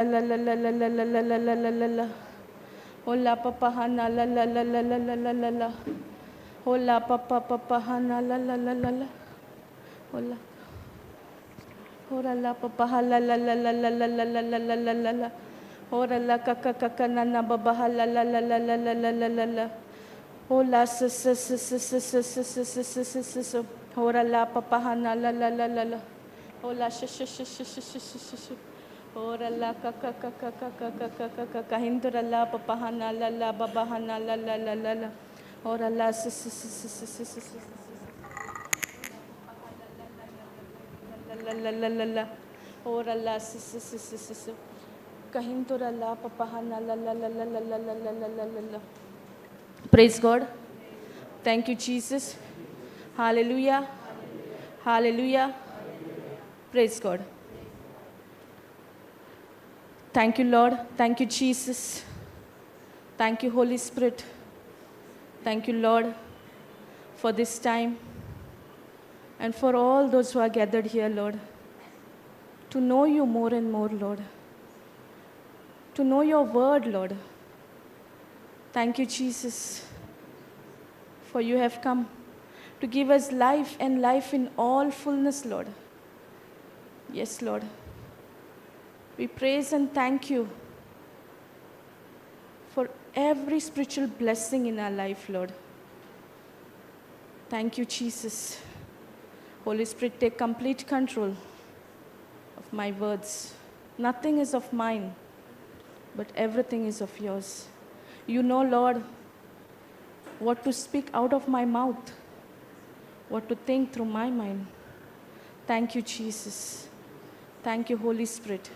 la la la la la la la la la la la la. Hola papa hana la la la la la la la la la. Hola papa hana la la la la la. Hola. Hola la papa la la la la la la la la la la la la la. Hola la kaka nana baba la la la la la la la la la la. Hola s. Hola la papa hana la la la la la. Hola sh. Ora la ka hindura la papa hana la la baba hana la la la la la. Ora la s. La la la la la. Ora la s. Kahindura la papa hana la la la la la la la la la la la. Praise God. Thank you, Jesus. Hallelujah. Hallelujah. Praise God. Thank you, Lord. Thank you, Jesus. Thank you, Holy Spirit. Thank you, Lord, for this time and for all those who are gathered here, Lord, to know you more and more, Lord, to know your word, Lord. Thank you, Jesus, for you have come to give us life and life in all fullness, Lord. Yes, Lord. We praise and thank you for every spiritual blessing in our life, Lord. Thank you, Jesus. Holy Spirit, take complete control of my words. Nothing is of mine, but everything is of yours. You know, Lord, what to speak out of my mouth, what to think through my mind. Thank you, Jesus. Thank you, Holy Spirit.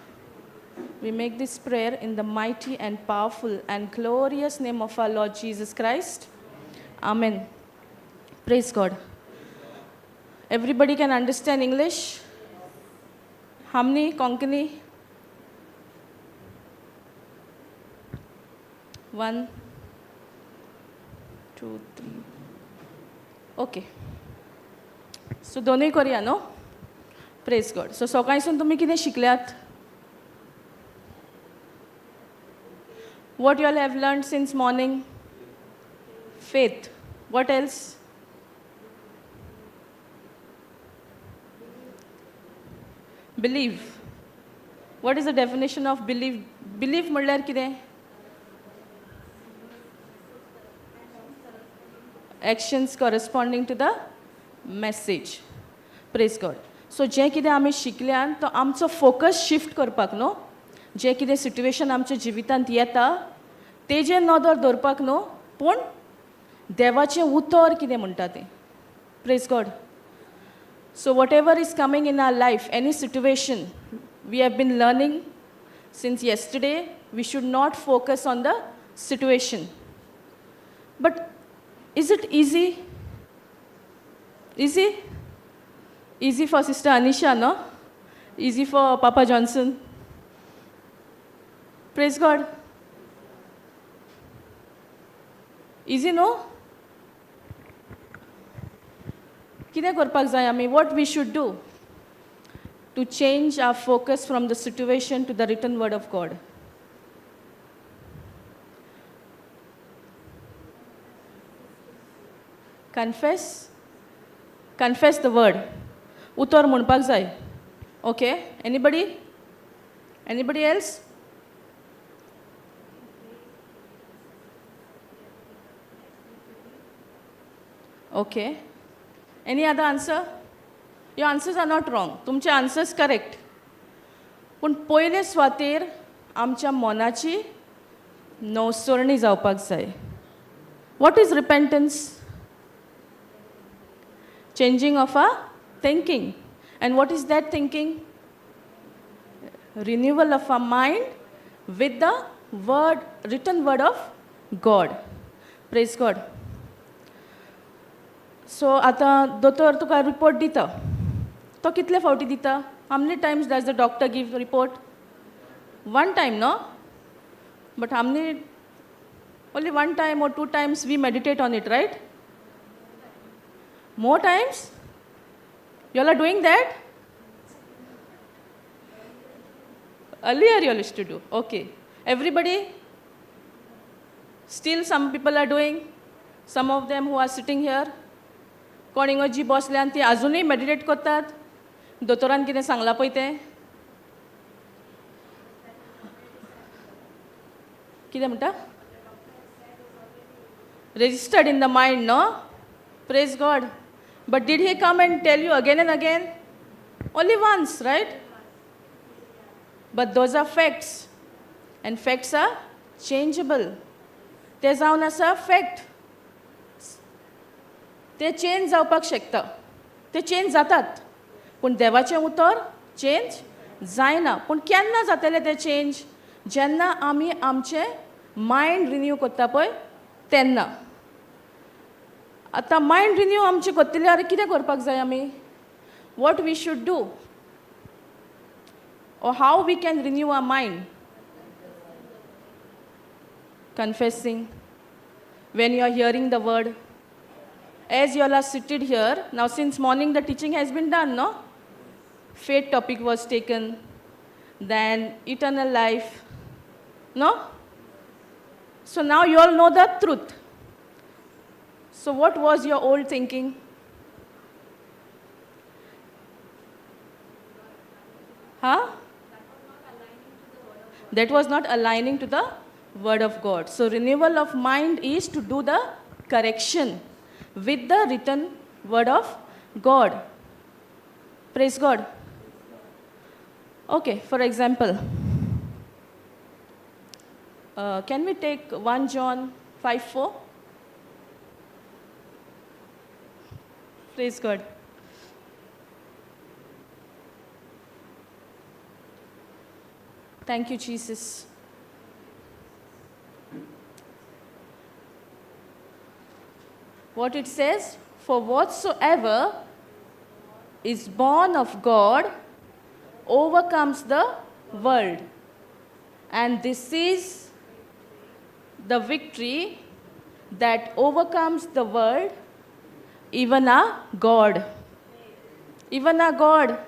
We make this prayer in the mighty and powerful and glorious name of our Lord Jesus Christ. Amen. Praise God. Everybody can understand English? Hamni, Konkani? 1, 2, 3. Okay. So दोनों करूया no? Praise God. So सकाळीसून तुम्ही कितें शिकल्यात? What you all have learned since morning? Faith. What else? Believe. What is the definition of believe? Believe म्हणल्यार कितें? Actions corresponding to the message. Praise God. So जे कितें आमी शिकल्यान तो आमचो फोकस शिफ्ट करपाक न्हू जे कितें सिट्युएशन आमच्या जिवितांत येता तेजेर नदर दवरपाक न्हू पूण देवाचें उतर कितें म्हणटा तें. Praise God. So whatever is coming in our life, any situation, we have been learning since yesterday, we should not focus on the situation. But is it easy? Easy? Easy for Sister Anisha, no? Easy for Papa Johnson? Praise God. Easy, no? कितें करपाक जाय आमी? What we should do to change our focus from the situation to the written word of God? Confess the word. Utor म्हणपाक जाय. Okay? Anybody else? Okay. Any other answer? Your answers are not wrong. तुमचे answers correct. पूण पयले स्वातेर आमच्या मनाची नवसरणी जावपाक जाय. What is repentance? Changing of our thinking. And what is that thinking? Renewal of our mind with the word, written word of God. Praise God. So आतां दोतोर तुका रिपोर्ट दिता. तो कितले फावटी दिता? How many times does the doctor give the report? One time, no? But how many? Only one time or two times we meditate on it, right? More times? You all are doing that? Earlier you used to do. Okay. Everybody? Still some people are doing? Some of them who are sitting here? कोण हिंगा जी बसल्यान ती अजूनही meditate करतात दोतोरान कितें सांगलां पळय तें कितें म्हणटा registered in the mind, no? Praise God. But did he come and tell you again and again? Only once, right? But those are facts. And facts are changeable. ते जावन आसा fact. ते चेंज जावपाक शकता. ते चेंज जातात. पूण देवाचें उतर चेंज जायना. पूण केन्ना जातलें तें चेंज? जेन्ना आमी आमचें मायंड रिन्यू करता पळय तेन्ना. आतां मायंड रिन्यू आमचें करतल्यार कितें करपाक जाय आमी? What we should do? Or how we can renew our mind? Confessing. When you are hearing the word. As you all are seated here, now since morning the teaching has been done, no? Faith topic was taken. Then eternal life. No? So now you all know the truth. So what was your old thinking? Huh? That was not aligning to the word of God. So renewal of mind is to do the correction with the written word of God. Praise God. Okay, for example, can we take 1 John 5:4? Praise God. Thank you, Jesus. What it says, for whatsoever is born of God overcomes the world. And this is the victory that overcomes the world, even our God. Even our God.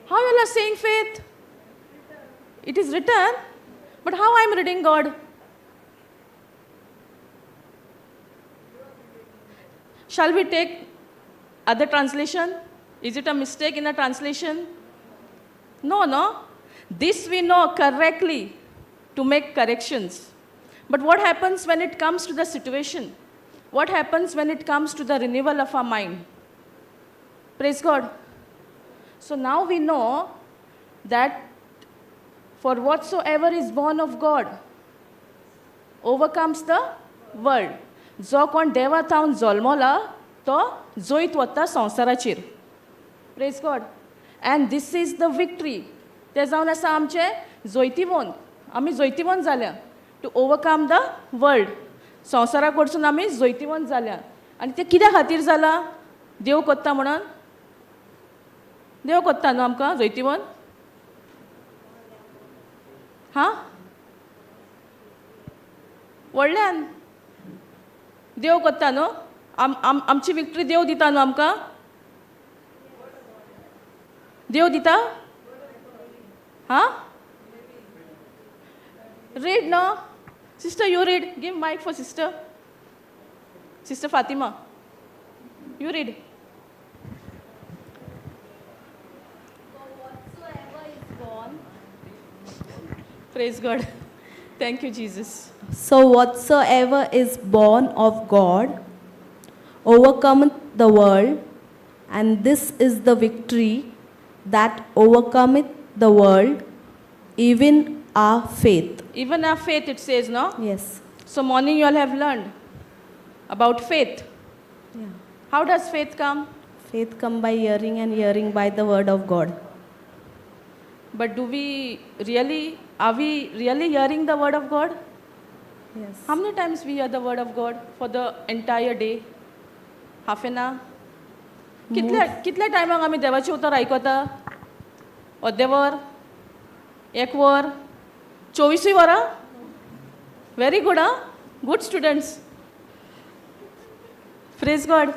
How you are saying faith? It is written, but how I am reading God? Shall we take other translation? Is it a mistake in a translation? No, no. This we know correctly to make corrections. But what happens when it comes to the situation? What happens when it comes to the renewal of our mind? Praise God. So now we know that for whatsoever is born of God overcomes the world. जो कोण देवा थावन जल्मला तो जोईत वता संवसाराचेर. Praise God. And this is the victory. ते जावन आसा आमचे जोयतीवंत. आमी जोयतीवंत जाल्या. To overcome the world. संवसारा कडसून आमी जोयतीवंत जाल्या. आनी ते कित्या खातीर जाला? देव कोत्ता म्हणून? देव कोत्ता न्हू आमकां जोयतीवंत? हां? व्हडल्यान देव कोत्ता न्हू? आमची विक्ट्री देव दिता न्हू आमकां? देव दिता? हां? Read, no? Sister, you read. Give mic for sister. Sister Fatima. You read. For whatsoever is born. Praise God. Thank you, Jesus. So whatsoever is born of God overcometh the world, and this is the victory that overcometh the world, even our faith. Even our faith, it says, no? Yes. So morning you all have learned about faith. Yeah. How does faith come? Faith come by hearing, and hearing by the word of God. But are we really hearing the word of God? Yes. How many times we hear the word of God for the entire day? Half an hour? कितल्या टायमाक आमी देवाचें उतर आयकता? अर्दे वर? एक वर? 24 वरां? Very good, huh? Good students. Praise God.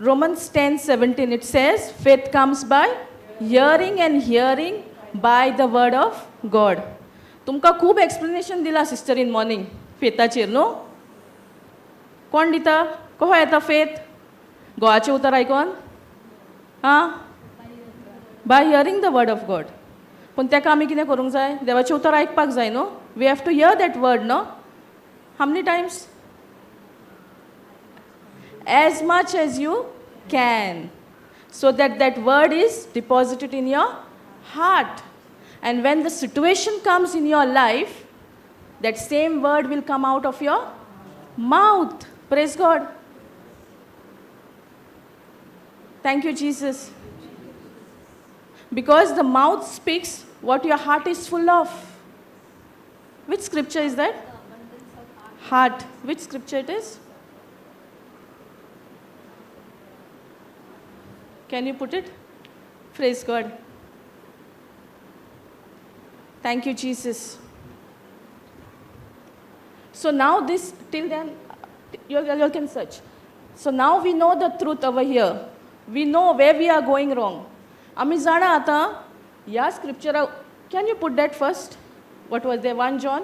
Romans 10:17, it says, faith comes by hearing and hearing by the word of God. तुमकां खूब एक्सप्लेनेशन दिला सिस्टर इन मॉर्निंग फेथाचेर न्हू. कोण दिता? कहो येता फेथ? गोवाचें उतर आयकोन? आं? Bye hearing the word of God. पूण तेका आमी कितें करूंक जाय? देवाचें उतर आयकपाक जाय न्हू. We have to hear that word न्हू. How many times? As much as you can, so that that word is deposited in your heart. And when the situation comes in your life, that same word will come out of your mouth. Praise God. Thank you, Jesus. Because the mouth speaks what your heart is full of. Which scripture is that? Heart. Which scripture it is? Can you put it? Praise God. Thank you, Jesus. So now this, till then, you can search. So now we know the truth over here. We know where we are going wrong. आमी जाणा आतां ह्या स्क्रिप्चरा. Can you put that first? What was there? 1 John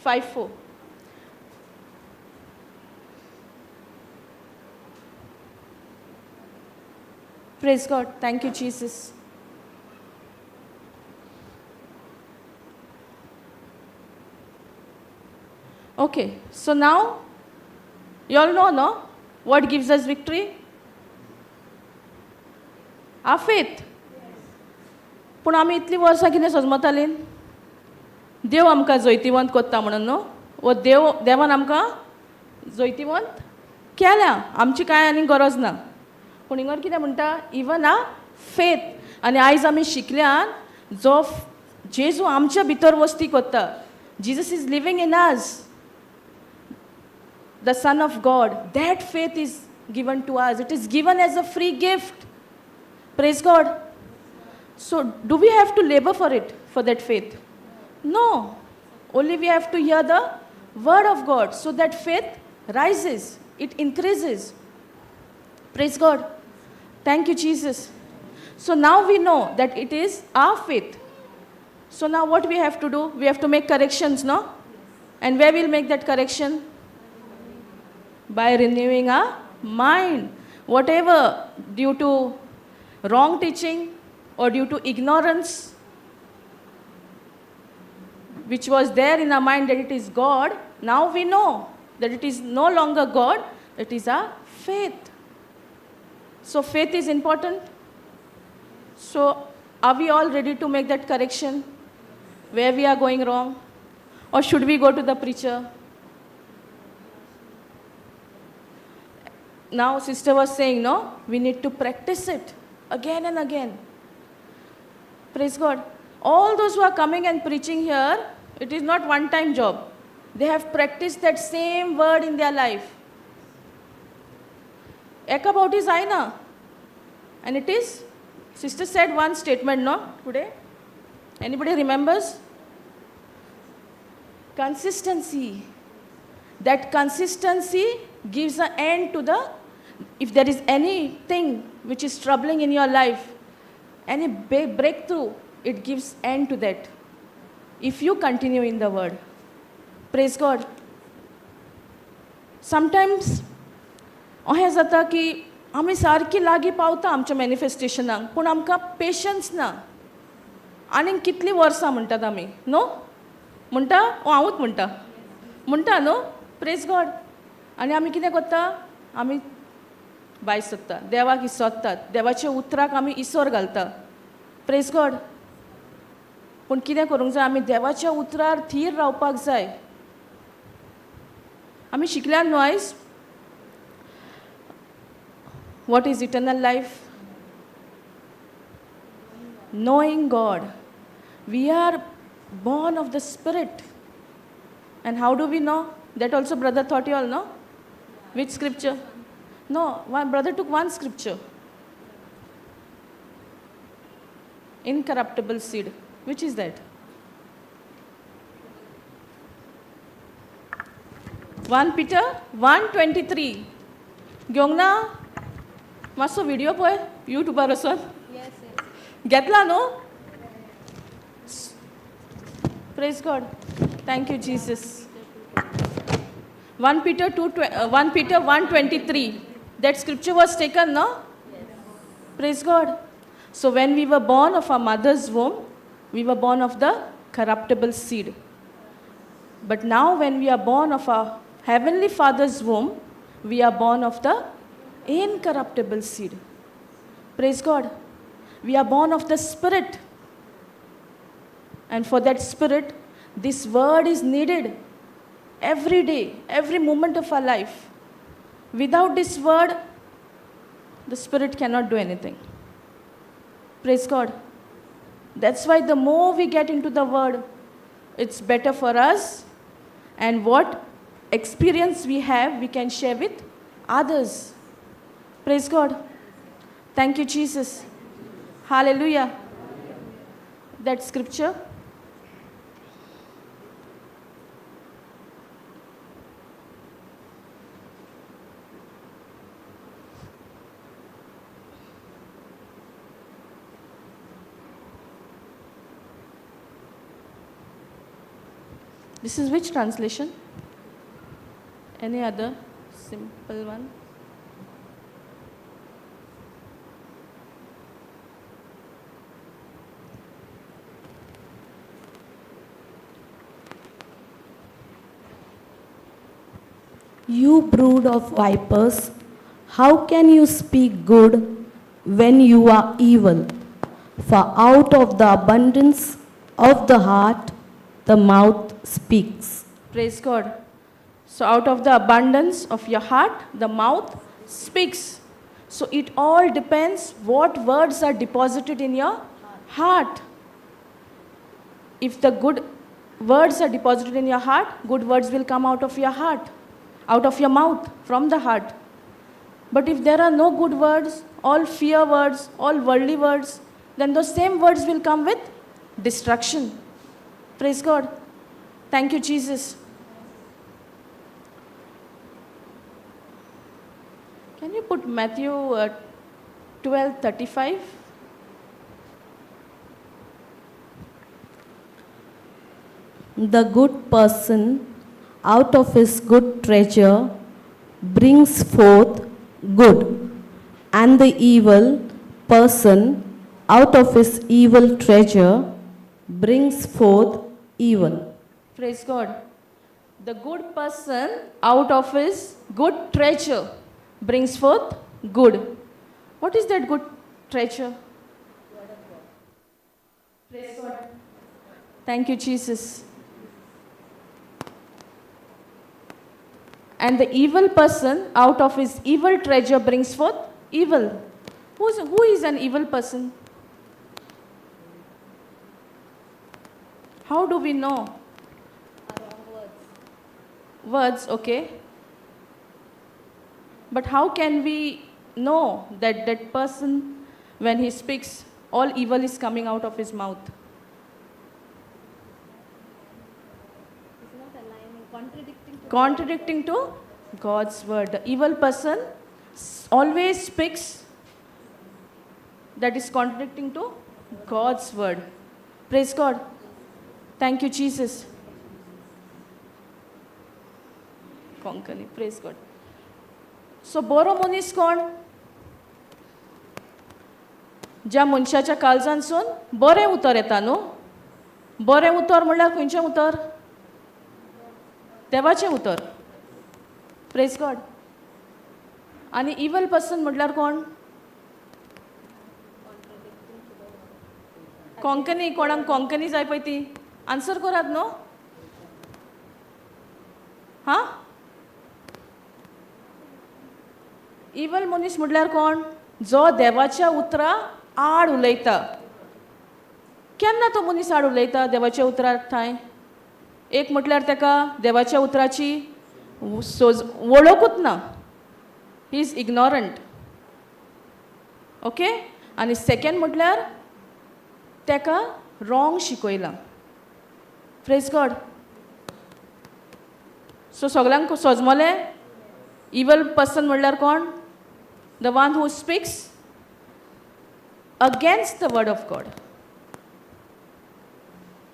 5:4. Praise God. Thank you, Jesus. Okay, so now you all know, no? What gives us victory? Our faith. पूण आमी इतलीं वर्सां कितें सजमतालीं? देव आमकां जैतिवंत कोत्ता म्हणून न्हू. वो देवान आमकां जैतिवंत केल्या. आमची कांय आनी गरज ना. पूण हिंगर कितें म्हणटा? इवन आ फेथ. आनी आयज आमी शिकल्यान जो जेजू आमच्या भितर वस्ती कोत्ता. Jesus is living in us, the Son of God. That faith is given to us. It is given as a free gift. Praise God. So do we have to labor for it, for that faith? No. Only we have to hear the word of God, so that faith rises, it increases. Praise God. Thank you, Jesus. So now we know that it is our faith. So now what we have to do? We have to make corrections, no? And where we'll make that correction? By renewing our mind. Whatever due to wrong teaching or due to ignorance, which was there in our mind that it is God, now we know that it is no longer God, it is our faith. So faith is important. So are we all ready to make that correction? Where we are going wrong? Or should we go to the preacher? Now sister was saying, no, we need to practice it again and again. Praise God. All those who are coming and preaching here, it is not one-time job. They have practiced that same word in their life. Ekabauti is aina. And it is, sister said one statement, no, today? Anybody remembers? Consistency. That consistency gives an end to the, if there is anything which is troubling in your life, any breakthrough, it gives end to that. If you continue in the word. Praise God. Sometimes अहें जाता की आमी सारकी लागीं पावता आमच्या मॅनिफेस्टेशनाक, पूण आमकां पेशन्स ना. आनीक कितलीं वर्सां म्हणटात आमी, न्हू? म्हणटा? हांवूच म्हणटा न्हू? Praise God. आनी आमी कितें करता? आमी भायर सरता, देवाक इसोदतात, देवाच्या उतराक आमी इसोर घालता. Praise God. पूण कितें करूंक जाय? आमी देवाच्या उतरार थीर रावपाक जाय. आमी शिकल्यान न्हू आयज? What is eternal life? Knowing God. We are born of the Spirit. And how do we know? That also brother thought you all know. Which scripture? No, one brother took one scripture. Incorruptible seed. Which is that? 1 Peter 1:23. Gyongna? मातसो video पळय युट्यूबार वचून घेतला न्हू praise God thank you Jesus 1 Peter 1:23 that scripture was taken no praise God so when we were born of our mother's womb we were born of the corruptible seed but now when we are born of our heavenly father's womb we are born of the incorruptible seed praise God we are born of the spirit and for that spirit this word is needed every day every moment of our life without this word the spirit cannot do anything praise God that's why the more we get into the word it's better for us and what experience we have we can share with others praise God thank you Jesus hallelujah that scripture this is which translation any other simple one You brood of vipers, how can you speak good when you are evil? For out of the abundance of the heart, the mouth speaks. praise God so out of the abundance of your heart the mouth speaks so it all depends what words are deposited in your heart if the good words are deposited in your heart good words will come out of your heart out of your mouth from the heart but if there are no good words all fear words all worldly words then those same words will come with destruction praise God thank you Jesus can you put Matthew 12:35 The good person out of his good treasure brings forth good, and the evil person out of his evil treasure brings forth evil. praise God the good person out of his good treasure brings forth good what is that good treasure praise God thank you Jesus and the evil person out of his evil treasure brings forth evil who is an evil person how do we know words okay but how can we know that that person when he speaks all evil is coming out of his mouth contradicting to God's word the evil person always speaks that is contradicting to God's word praise God thank you Jesus Konkani praise God so बरो मनीस कोण ज्या मनशाच्या काळजांसून बरें उतर येता न्हू बरें उतर म्हणल्यार खंयचें उतर देवाचें उतर प्रेज गॉड आनी इवल पर्सन म्हटल्यार कोण कोंकणी कोणाक कोंकणी जाय पळय ती आन्सर करात न्हू हां इवल मनीस म्हटल्यार कोण जो देवाच्या उतरा आड उलयता केन्ना तो मनीस आड उलयता देवाच्या उतरार थंय एक म्हटल्यार ताका देवाच्या उतराची वळखूच ना ही इज इग्नोरंट ओके आनी सेकंड म्हटल्यार ताका रॉंग शिकयलां प्रेज गॉड सो सगळ्यांक सोजमोलें इवल पर्सन म्हटल्यार कोण the one who speaks against the word of God.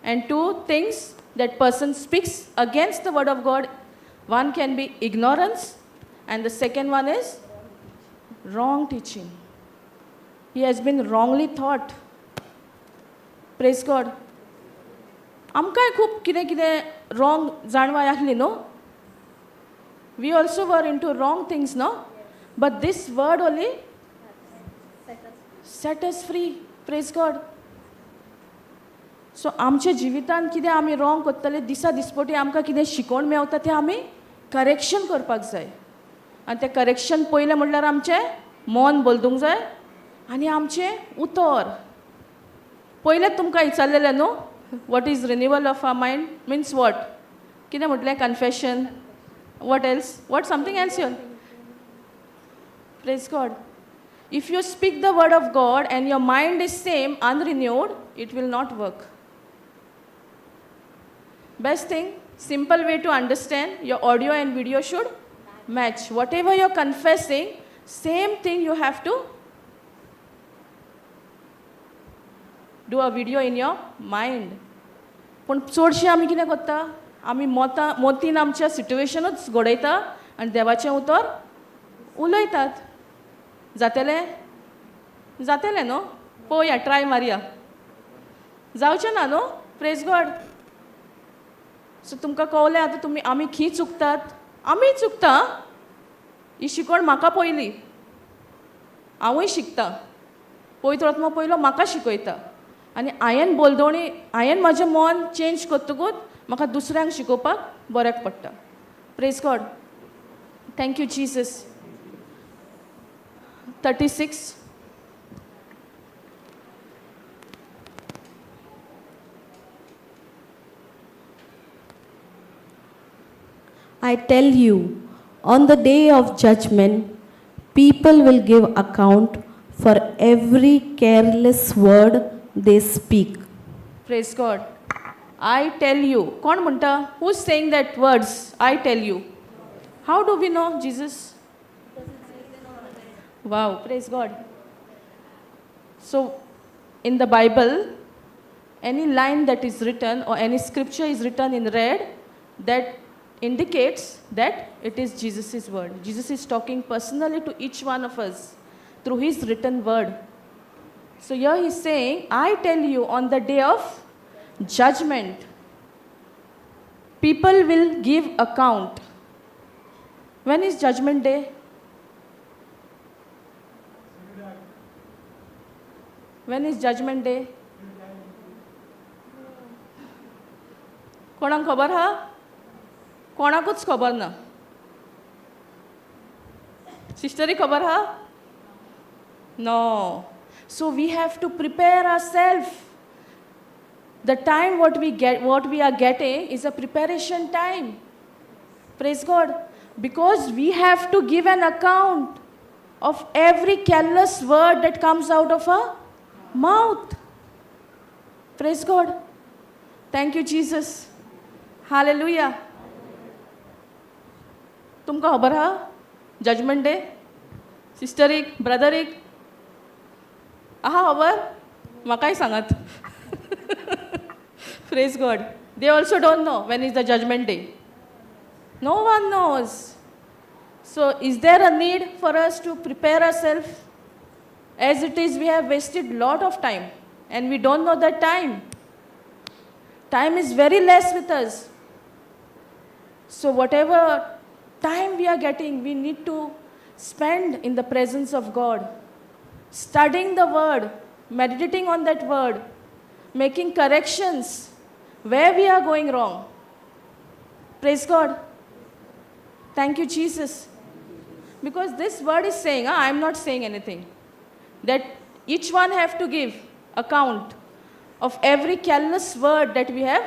And two things that person speaks against the word of God, one can be ignorance, and the second one is wrong teaching. He has been wrongly taught. Praise God. आमकांय खूब कितें कितें wrong जाणवाय आसली न्हू. We also were into wrong things, no? But this word only set us free. Praise God. So आमच्या जिवितांत कितें आमी wrong करतले दिसा दिसपटी आमकां कितें शिकोवण मेवता तें आमी करेक्शन करपाक जाय. आनी तें करेक्शन पयलें म्हणल्यार आमचें मन बदलूंक जाय आनी आमचें उतर. पयलेंच तुमकां विचारलेलें न्हू, what is renewal of our mind means what? कितें म्हटलें confession, what else? What something else here? Praise God. If you speak the word of God and your mind is same, unrenewed, it will not work. Best thing, simple way to understand, your audio and video should match. Whatever you're confessing, same thing you have to do a video in your mind. पण चडशे आमी कितें करता, आमी मोतीन आमच्या सिट्युएशनूच घडयता आनी देवाचें उतर उलयतात. जातलें जातलें न्हू, पळोवया, ट्राय मारया. जावचें ना न्हू. Praise God. सो तुमकां कळलें आतां तुमी आमी खंय चुकतात. आमी चुकता. ही शिकवण म्हाका पयली, हांवूय शिकता. पळयत वतना पयलो म्हाका शिकयता आनी हांवें बोलदोणी हांवें म्हजें मन चेंज करतकूच म्हाका दुसऱ्यांक शिकोवपाक बऱ्याक पडटा. Praise God. Thank you Jesus. 36. I tell you, on the day of judgment, people will give account for every careless word they speak. Praise God. I tell you. कोण म्हणटा? Who's saying that words? I tell you. How do we know Jesus? Wow, praise God. So, in the Bible, any line that is written or any scripture is written in red, that indicates that it is Jesus' word. Jesus is talking personally to each one of us through his written word. So here he's saying, I tell you, on the day of judgment, people will give account. When is judgment day? When is judgment day? कोणाक खबर हा? कोणाकूच खबर ना. सिस्टरी खबर हा? No. So we have to prepare ourselves. The time what we are getting is a preparation time. Praise God. Because we have to give an account of every careless word that comes out of our mouth. Praise God. Thank you, Jesus. Hallelujah. तुमकां खबर हा? Judgement day? सिस्टरीक, ब्रदरीक? आहा खबर? म्हाकाय सांगात. Praise God. They also don't know when is the judgment day. No one knows. So is there a need for us to prepare ourselves? As it is, we have wasted a lot of time and we don't know that time. Time is very less with us. So whatever time we are getting, we need to spend in the presence of God, studying the word, meditating on that word, making corrections where we are going wrong. Praise God. Thank you, Jesus. Because this word is saying, I am not saying anything, that each one have to give account of every careless word that we have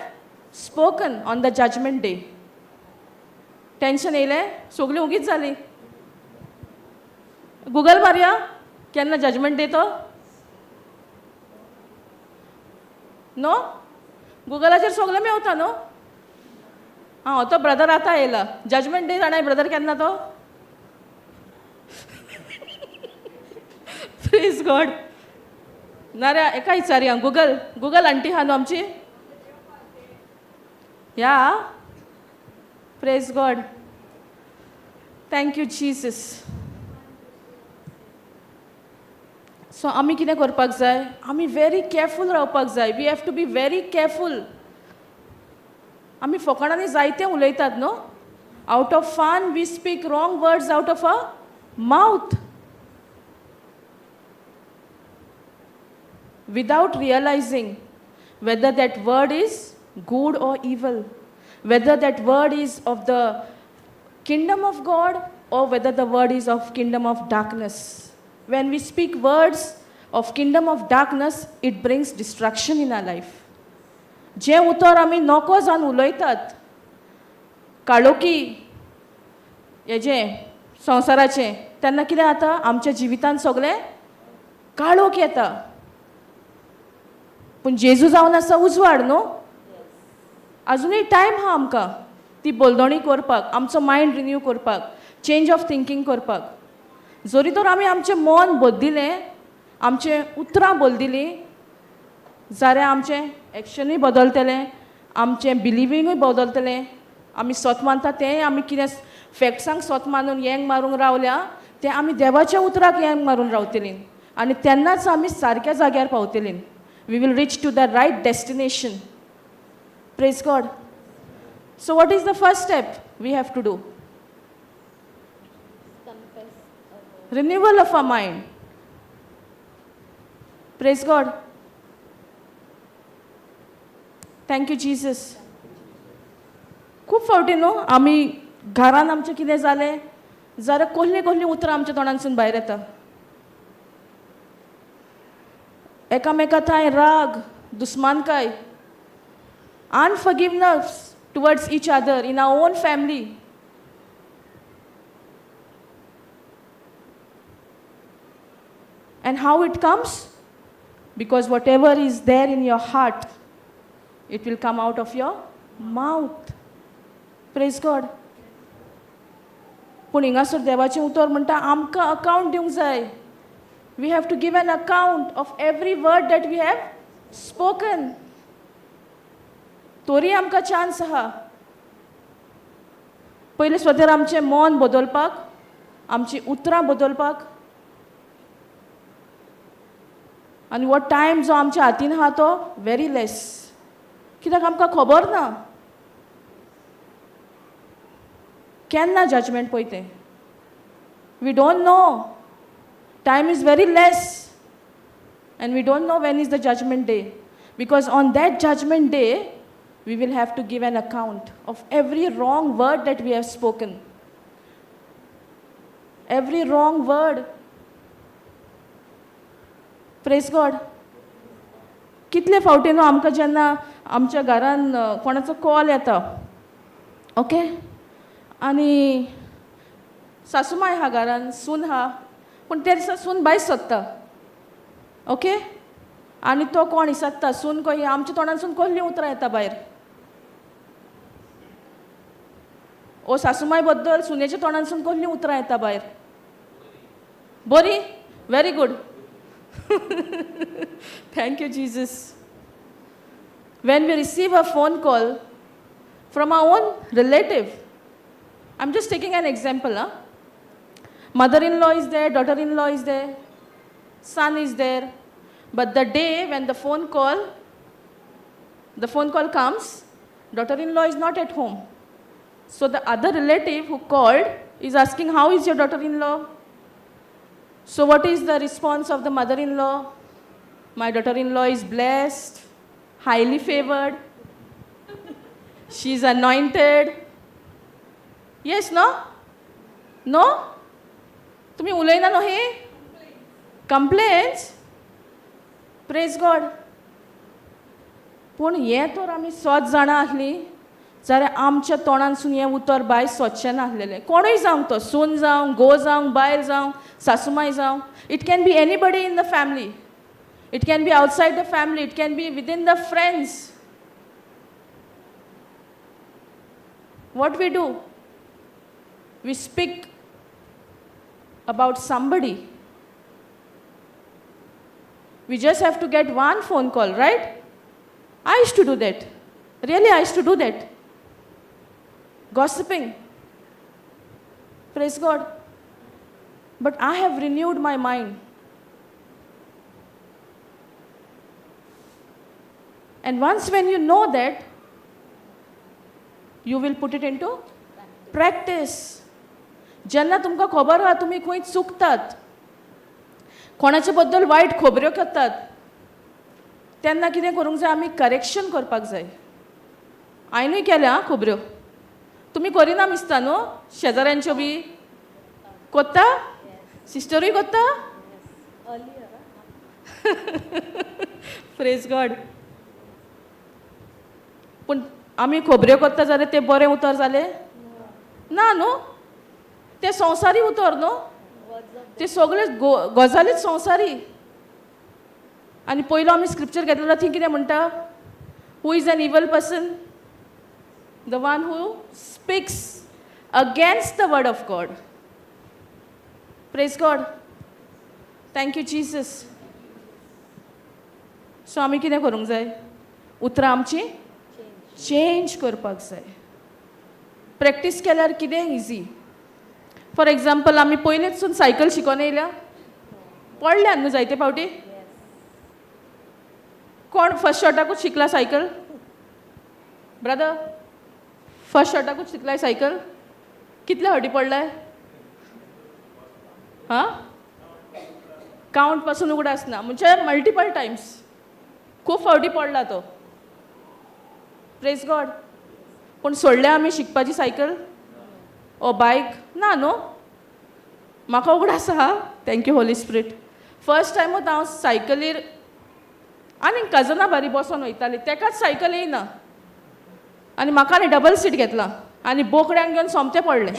spoken on the judgment day. Tension येयलें? सगळीं उगीच जाली. Google मारया, केन्ना judgement day तो? No? गुगलाचेर सगळें मेवता न्हू. हां, तो ब्रदर आतां येयला. जजमेंट डे जाणाय ब्रदर केन्ना तो? Praise God. नाऱ्या एका विचारया गुगल आंटी हा न्हू आमची. या praise God. Thank you Jesus. So आमी कितें करपाक जाय? आमी व्हेरी केअरफूल रावपाक जाय. We have to be very careful. आमी फकाणांनी जायते उलयतात न्हू. Out of fun we speak wrong words out of a mouth without realizing whether that word is good or evil, whether that word is of the kingdom of God or whether the word is of kingdom of darkness. When we speak words of kingdom of darkness, it brings destruction in our life. जे उतर आमी नको जावन उलयतात काळोखी हेजे संवसाराचे, तेन्ना कितें जाता? आमच्या जिवितांत सगळें काळोख येता. पूण जेजू जावन आसा उजवाड न्हू. अजुनूय टायम आहा आमकां ती बोलदोणी करपाक, आमचो मायंड रिन्यू करपाक, चेंज ऑफ थिंकींग करपाक. जरी तर आमी आमचें मन बदलिलें, आमचें उतरां बदलिलीं, जाल्यार आमचें एक्शनूय बदलतलें, आमचें बिलिविंगूय बदलतलें. आमी स्वत मानता तें आमी कितें फॅक्ट्सांक स्वत मानून येंग मारूंक रावल्या, तें आमी देवाच्या उतराक येंग मारून रावतलीं आनी तेन्नाच आमी सारक्या जाग्यार पावतलीं. We will reach to the right destination. Praise God. So what is the first step we have to do? Confess. Renewal of our mind. Praise God. Thank you, Jesus. खूब फावटी न्हू आमी घरान आमचें कितें जालें जाल्यार कसलीं उतरां आमच्या तोंडांतसून भायर येता. एकामेका थंय राग, दुस्मानकाय, unforgiveness towards each other in our own family. And how it comes? Because whatever is there in your heart, it will come out of your mouth. Praise God. पूण हिंगासर देवाचें उतर म्हणटा आमकां अकावंट दिवंक जाय. We have to give an account of every word that we have spoken. तोरी आमकां chance आहा. पयले स्वतार आमचें मन बदलपाक, आमची उतरां बदलपाक. आनी हो टायम जो आमच्या हातीन आहा तो व्हेरी लेस. कित्याक आमकां खबर ना केन्ना जजमेंट पळय तें. We don't know. Time is very less and we don't know when is the judgment day, because on that judgment day we will have to give an account of every wrong word that we have spoken. Every wrong word. Praise God. कितले फावटी न्हू आमकां जेन्ना आमच्या घरान कोणाचो call येता, okay, आनी सासूमाय हा घरान, सून हा, पूण त्या दिसा सून भायर सोदता, ओके, आनी तो कोण हिसता सून को आमच्या तोंडानसून कसलीं उतरां येता भायर. ओ सासूमाय बद्दल सुनेच्या तोंडानसून कसलीं उतरां येता भायर. बरी, very good. Thank you Jesus. When we receive a phone call from our own relative, I'm just taking an example, huh? Mother-in-law is there, daughter-in-law is there, son is there. But the day when the phone call comes, daughter-in-law is not at home. So the other relative who called is asking, how is your daughter-in-law? So what is the response of the mother-in-law? My daughter-in-law is blessed, highly favored. She is anointed. Yes, no? No? तुम्ही उलयना न्हू ही? Complaints? Praise God. पूण हें तर आमी स्वत जाणा आसली जाल्यार आमच्या तोंडानसून हें उतर भायर सोदचें नासलेलें. कोणूय जावं तो, सून जावं, घोव जावं, बायल जावं, सासूमाय जावं. It can be anybody in the family. It can be outside the family. It can be within the friends. What we do? We speak about somebody We just have to get one phone call, right? I used to do that. Really, I used to do that. Gossiping. Praise God. But I have renewed my mind. And once when you know that, you will put it into practice. जेन्ना तुमकां खबर आहा तुमी खंय चुकतात, कोणाचे बद्दल वायट खबऱ्यो करतात, तेन्ना कितें करूंक जाय, आमी करेक्शन करपाक जाय. हांवेंय केल्या आं खबऱ्यो. तुमी करिना दिसता न्हू, शेजाऱ्यांच्यो बी कोत्ता, सिस्टरूय कोत्ता. Praise God. पूण आमी खबऱ्यो करता जाल्यार ते बरें उतर जालें ना न्हू. ते संवसारी उतर न्हू, ते सगळे गजालीच संवसारी. आनी पयलो आमी स्क्रिप्चर घेतलेलो थंय कितें म्हणटा, who is an evil person, the one who speaks against the word of God. Praise God. Thank you Jesus. So आमी कितें करूंक जाय, उतरां आमची चेंज करपाक जाय. प्रॅक्टीस केल्यार कितें इजी. फॉर एग्जाम्पल आमी पयलींचसून सायकल शिकोवन येयल्या, पडल्यात न्हू जायते फावटी. कोण फर्स्ट शॉटाकूच शिकला सायकल? ब्रदर, फर्स्ट शॉटाकूच शिकलाय सायकल? कितले फावटी पडलाय? हां, काउंट पासून उगडास आसना, म्हणजे मल्टिपल टायम्स. खूब फावटी पडला तो. Praise God. पूण सोडल्या आमी शिकपाची सायकल ओ बायक ना न्हू. म्हाका उगडास आहा. Thank you Holi spirit. फर्स्ट टायमूच हांव सायकलीर आनी कजनां बारी बसोन वयताली, तेकाच सायकल येयना. आनी म्हाका आनी डबल सीट घेतलां आनी बोकड्यांक घेवन सोमतें पडलें.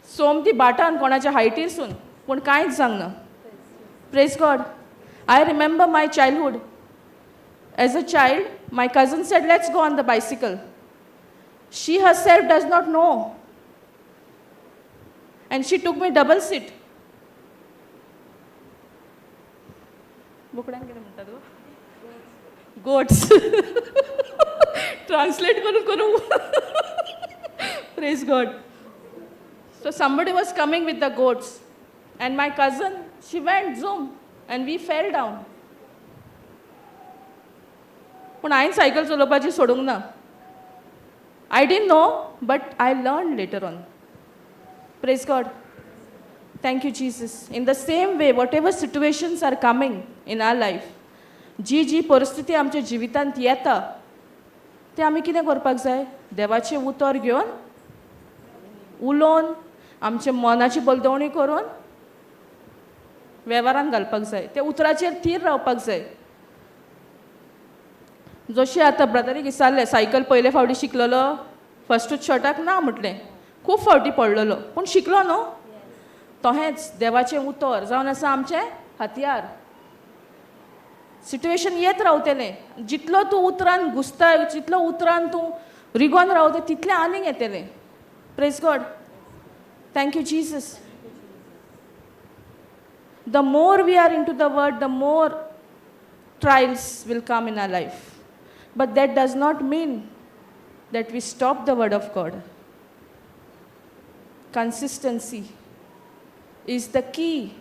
सोमती बाटान कोणाच्या हायटीरसून, पूण कांयच जावंक ना. Praise God. I remember my childhood. As a child, my cousin said, let's go on the bicycle. She herself does not know. And she took me double seat. Goats. Translate kuru. Praise God. So somebody was coming with the goats. And my cousin, she went zoom. And we fell down. पूण हांवें cycle चलोवपाची सोडूंक ना. I didn't know, but I learn later on. Praise God. Thank you Jesus. In the same way, whatever situations are coming in our life, जी परिस्थिती आमच्या जिवितांत येता, ते आमी कितें करपाक जाय, देवाचें उतर घेवन उलोवन आमचे मनाची बलदवणी करून वेव्हारांत घालपाक जाय. ते उतराचेर थीर रावपाक जाय. जशें आतां ब्रदरीक विचारलें, सायकल पयले फावटी शिकलेलो, फस्टूच शॉटाक ना म्हटलें, खूब फावटी पडलेलो, पूण शिकलो न्हू. तहेंच देवाचें उतर जावन आसा आमचें हथियार. सिट्युएशन येत रावतलें. जितलो तूं उतरान घुसता, जितलो उतरान तूं रिगोन रावता, तितलें आनीक येतलें. Praise God. Thank you Jesus. The more we are into the word, the more trials will come in our life. But that does not mean that we stop the word of God. Consistency is the key.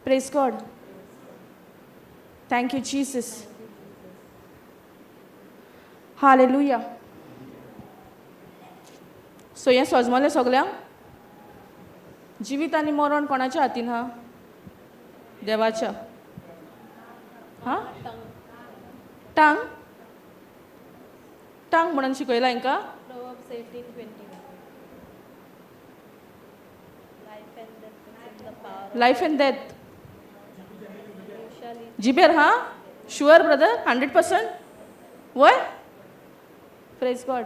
Praise God. Thank you, Jesus. Hallelujah. So हें सोजमलें सगल्यांक. जिवीत आनी मरण कोणाच्या हातीन हा? देवाच्या. हां? टांग? टांग म्हणून शिकयला हांकां? Proverbs 18:21. Life and death is in the power of life and death. you shall eat. जिबेर हां? Sure brother? 100%? वय? Praise God.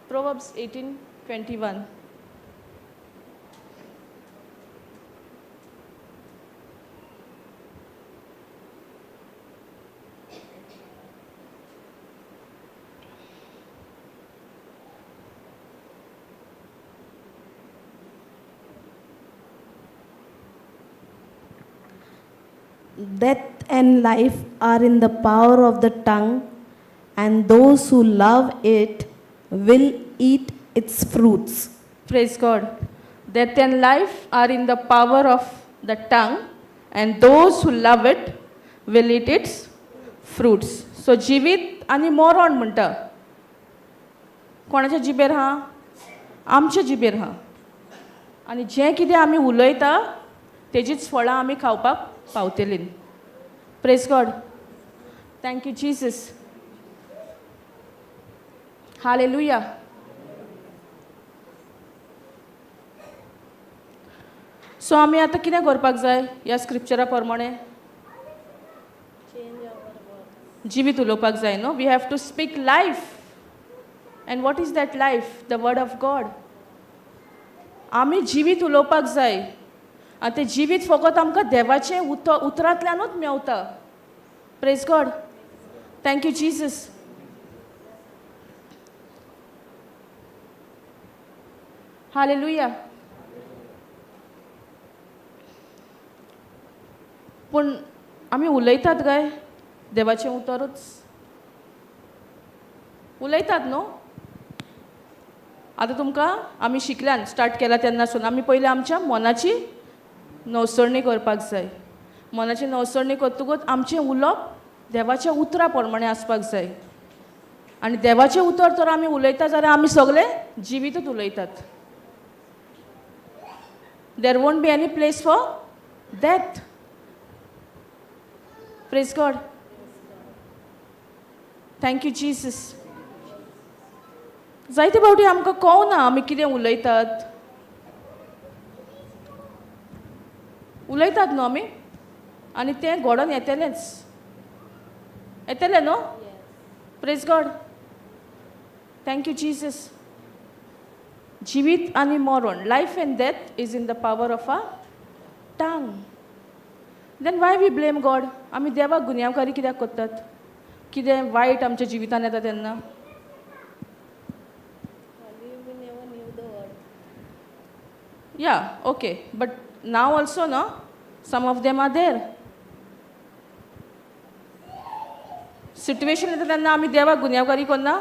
Proverbs 18:21. Death and life are in the power of the tongue, and those who love it will eat its fruits. Praise God. Death and life are in the power of the tongue, and those who love it will eat its fruits. So जिवीत आनी मरण म्हणटा कोणाच्या जिबेर हा? आमच्या जिबेर हा. आनी जें कितें आमी उलयता तेजीच फळां आमी खावपाक पावतलीं. Praise God. Thank you Jesus. Hallelujah. So आमी आतां कितें करपाक जाय ह्या स्क्रिप्चरा प्रमाणे? जिवीत उलोवपाक जाय न्हू. We have to speak life. And what is that life? The word of God. आमी जिवीत उलोवपाक जाय. आनी तें जिवीत फकत आमकां देवाचें उतरांतल्यानूच मेवता. Praise God. Thank you Jesus. Hallelujah. पूण आमी उलयतात काय देवाचें उतरूच? उलयतात न्हू. आतां तुमकां आमी शिकल्यान स्टार्ट केला तेन्नासून आमी पयलीं आमच्या मनाची नवसळणी करपाक जाय. मनाची नवसळणी करतकूच आमचें उलोवप देवाच्या उतरा प्रमाणे आसपाक जाय. आनी देवाचें उतर तर आमी उलयता जाल्यार आमी सगळे जिवीतूच उलयतात. देर won't be any place for death. Praise God. Thank you Jesus. जायते फावटी आमकां कळना आमी कितें उलयतात. उलयतात न्हू आमी आनी तें घडोवन येतलेंच. येतलें न्हू. Praise God. Thank you Jesus. जिवीत आनी मरण, life and death is in the power of a tongue. Then why we blame God? आमी देवाक गुन्यांवकारी कित्याक करतात? कितें वायट आमच्या जिवितान येता तेन्ना? Yeah okay. But now also know some of them are there. Situation येता तेन्ना आमी देवाक गुन्यांवकारी करना?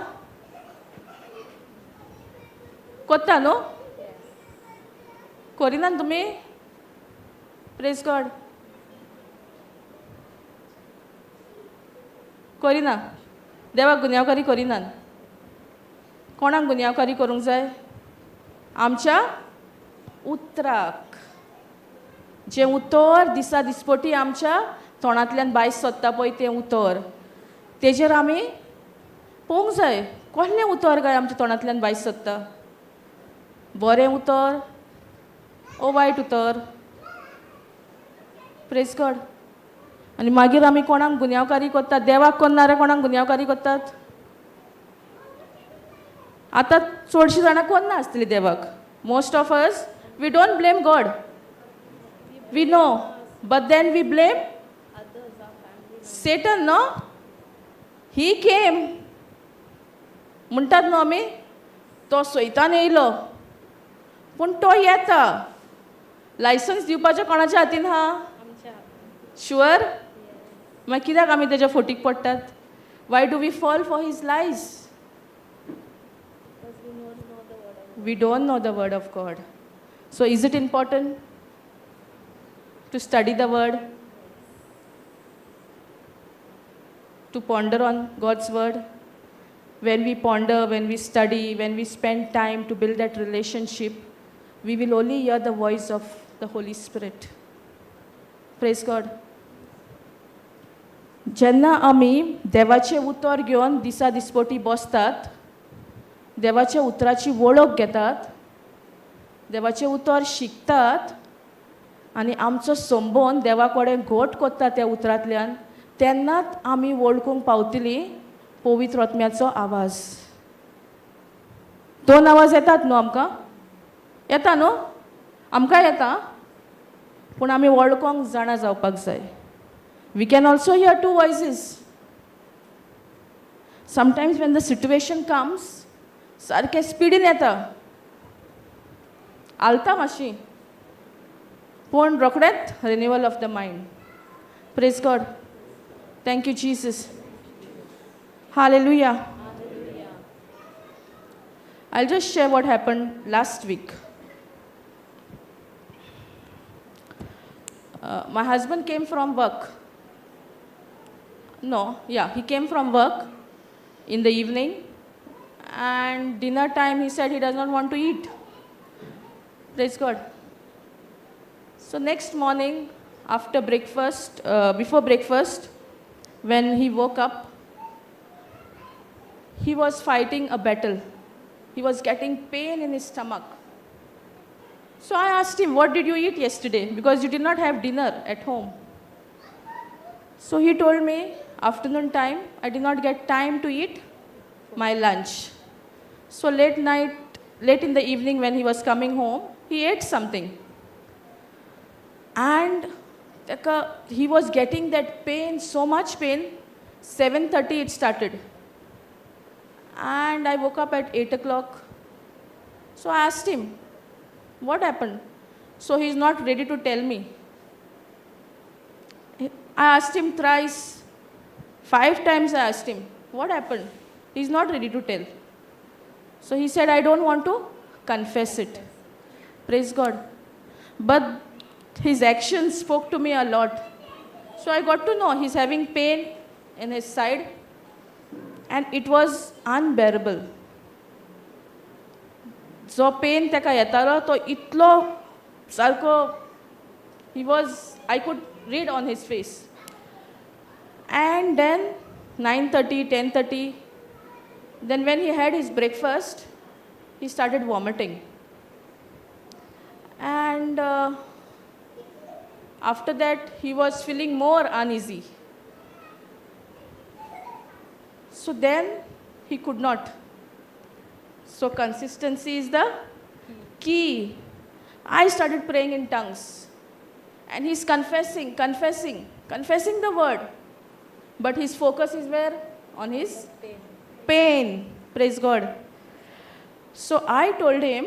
करता न्हू. करिना तुमी? Praise God. करिना. देवाक गुन्यांवकारी करिनात. कोणाक गुन्यांवकारी करूंक जाय? आमच्या उतराक. जें उतर दिसा दिसपटी आमच्या तोंडांतल्यान भायर सरता पळय तें उतर, तेजेर आमी पळोवंक जाय. कसलें उतर काय आमच्या तोंडांतल्यान भायर सरता? बरें उतर ओ वायट उतर? Praise God. आनी मागीर आमी कोणाक गुन्यांवकारी करतात? देवाक करना रे कोणाक गुन्यांवकारी करतात? आतां चडशीं जाणां करना आसतलीं देवाक. Most of us we don't blame God. We know but then we blame Satan. No he came म्हणटात न्हू आमी. तो सैतान येयलो. पूण तो येता. लायसन्स दिवपाचें कोणाच्या हातीन आहा? शुअर. मागीर कित्याक आमी तेज्या फोटीक पडटात? Why do we fall for his lies? We don't know the word of God. So is it important to study the word, to ponder on God's word? When we ponder, when we study, when we spend time to build that relationship, we will only hear the voice of the Holy Spirit. Praise God. जेन्ना आमी देवाचें उतर घेवन दिसा दिसपटी बसतात, देवाच्या उतराची वळख घेतात, देवाचें उतर शिकतात आनी आमचो संबंद देवा कडेन घट करतात त्या उतरांतल्यान, तेन्नाच आमी वळखूंक पावतलीं पवित्र आत्म्याचो आवाज. दोन आवाज येतात न्हू आमकां? येता न्हू? आमकां येता. पूण आमी वळखोंक जाणा जावपाक जाय. We can also hear two voices. Sometimes when the situation comes, सारकें स्पिडीन येता, आलता मातशी, पूण रोखडेंच renewal of the mind. Praise God. Thank you, Jesus. Hallelujah. I'll just share what happened last week. My husband came from work. He came from work in the evening, and dinner time he said he does not want to eat. Praise God. So next morning, after breakfast, before breakfast, when he woke up, he was fighting a battle. He was getting pain in his stomach. So I asked him, what did you eat yesterday? Because you did not have dinner at home. So he told me, afternoon time, I did not get time to eat my lunch. So late in the evening when he was coming home, he ate something. And he was getting that pain, so much pain. 7:30 it started. And I woke up at 8 o'clock. So I asked him, what happened? So he's not ready to tell me. I asked him thrice. 5 times I asked him, what happened? He's not ready to tell. So he said, I don't want to confess it. Praise God. But his actions spoke to me a lot. So I got to know he's having pain in his side, and it was unbearable. जो pen तेका येतालो तो इतलो सारको I could read on his face. And then 9:30, 10:30, then when he had his breakfast, he started vomiting. And after that, he was feeling more uneasy. So then he could not. So consistency is the key. I started praying in tongues. And he's confessing the word. But his focus is where? On his pain. Praise God. So I told him,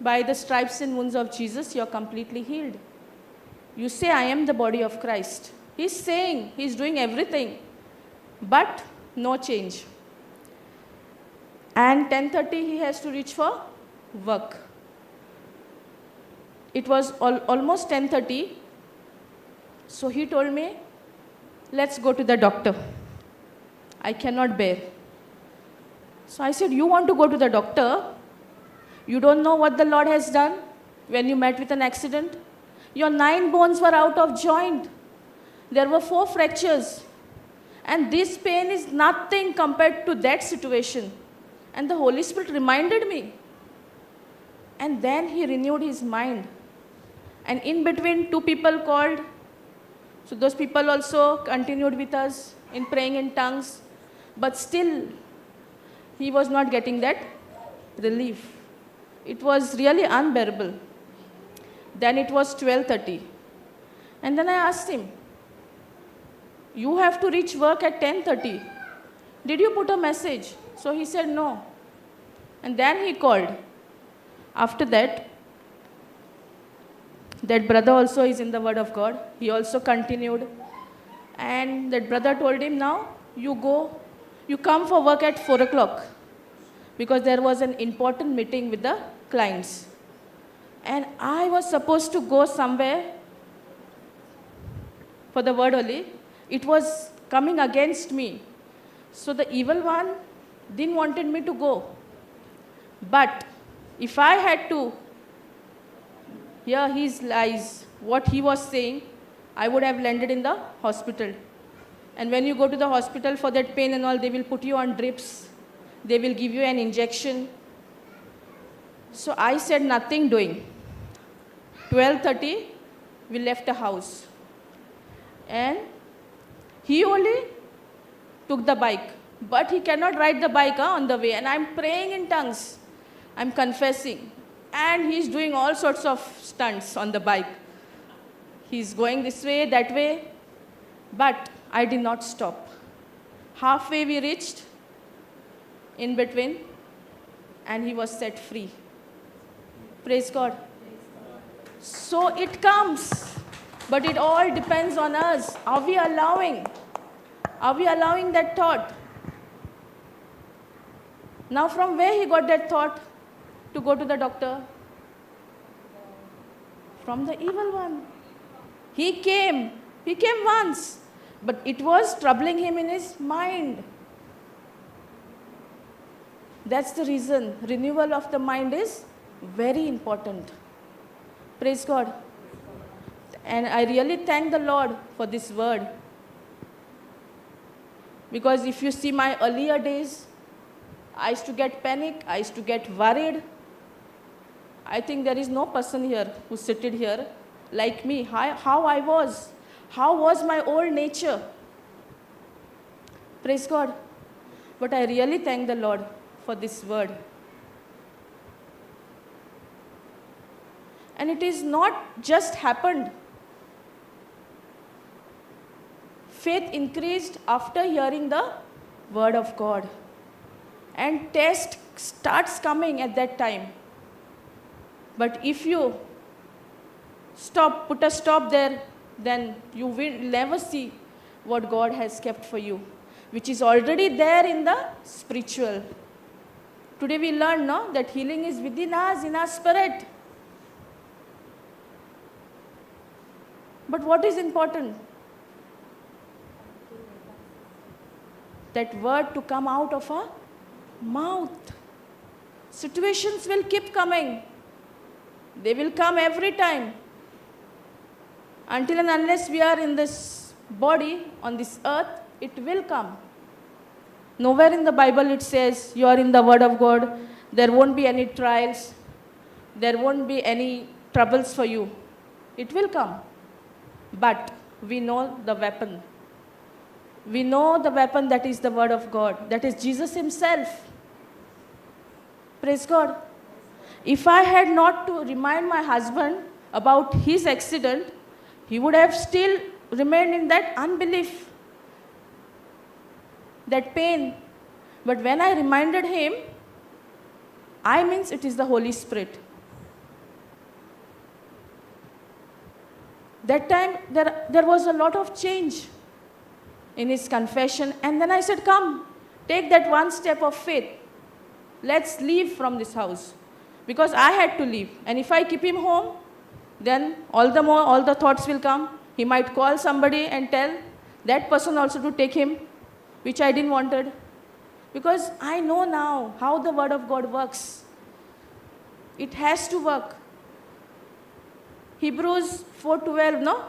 by the stripes and wounds of Jesus, you're completely healed. You say, I am the body of Christ. He's saying, he's doing everything. But no change. And 10:30 he has to reach for work. It was almost 10:30. So he told me, let's go to the doctor. I cannot bear. So I said, you want to go to the doctor? You don't know what the Lord has done when you met with an accident? Your 9 bones were out of joint. There were 4 fractures. And this pain is nothing compared to that situation. And the Holy Spirit reminded me. And then he renewed his mind. And in between, 2 people called. So those people also continued with us in praying in tongues. But still, he was not getting that relief. It was really unbearable. Then it was 12:30. And then I asked him, you have to reach work at 10:30. Did you put a message? So he said no. And then he called. After that brother also is in the Word of God. He also continued. And that brother told him, now you come for work at 4 o'clock. Because there was an important meeting with the clients. And I was supposed to go somewhere for the word only. It was coming against me. So the evil one didn't wanted me to go. But if I had to hear his lies, what he was saying, I would have landed in the hospital. And when you go to the hospital for that pain and all, they will put you on drips. They will give you an injection. So I said nothing doing. 12:30, we left the house. And he only took the bike. But he cannot ride the bike on the way. And I'm praying in tongues. I'm confessing. And he's doing all sorts of stunts on the bike. He's going this way, that way. But I did not stop. Halfway we reached, in between, and he was set free. Praise God. So it comes. But it all depends on us. Are we allowing? Are we allowing that thought? Now, from where he got that thought to go to the doctor? From the evil one. He came once, but it was troubling him in his mind. That's the reason renewal of the mind is very important. Praise God. And I really thank the Lord for this word. Because if you see my earlier days, I used to get panic, I used to get worried. I think there is no person here who seated here like me, how I was. How was my old nature? Praise God. But I really thank the Lord for this word. And it is not just happened. Faith increased after hearing the word of God. And test starts coming at that time. But if you put a stop there, then you will never see what God has kept for you, which is already there in the spiritual. Today we learn, no, that healing is within us, in our spirit. But what is important? That word to come out of our mouth. Situations will keep coming. They will come every time. Until and unless we are in this body, on this earth, it will come. Nowhere in the Bible it says, you are in the Word of God, there won't be any trials, there won't be any troubles for you. It will come. But we know the weapon. We know the weapon, that is the Word of God. That is Jesus Himself. Praise God. If I had not to remind my husband about his accident, he would have still remained in that unbelief, that pain. But when I reminded him, I means it is the Holy Spirit. That time there was a lot of change in his confession. And then I said, come, take that one step of faith. Let's leave from this house. Because I had to leave. And if I keep him home, then all the thoughts will come. He might call somebody and tell that person also to take him, which I didn't wanted. Because I know now how the Word of God works. It has to work. Hebrews 4:12, no?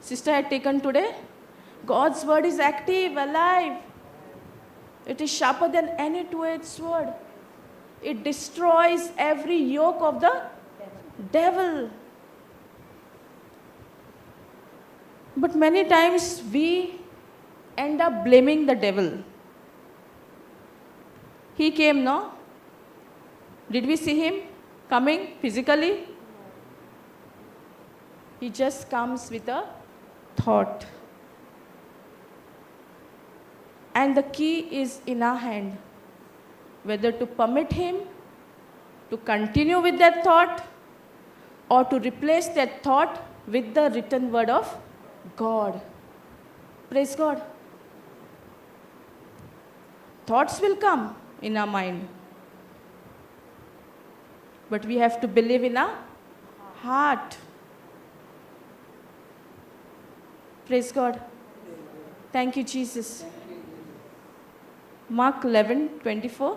Sister had taken today. God's Word is active, alive. It is sharper than any two-edged sword. It destroys every yoke of the devil. But many times we end up blaming the devil. He came, no? Did we see him coming physically? He just comes with a thought. And the key is in our hand. Whether to permit him to continue with that thought or to replace that thought with the written word of God. Praise God. Thoughts will come in our mind. But we have to believe in our heart. Praise God. Thank you, Jesus. Mark 11:24.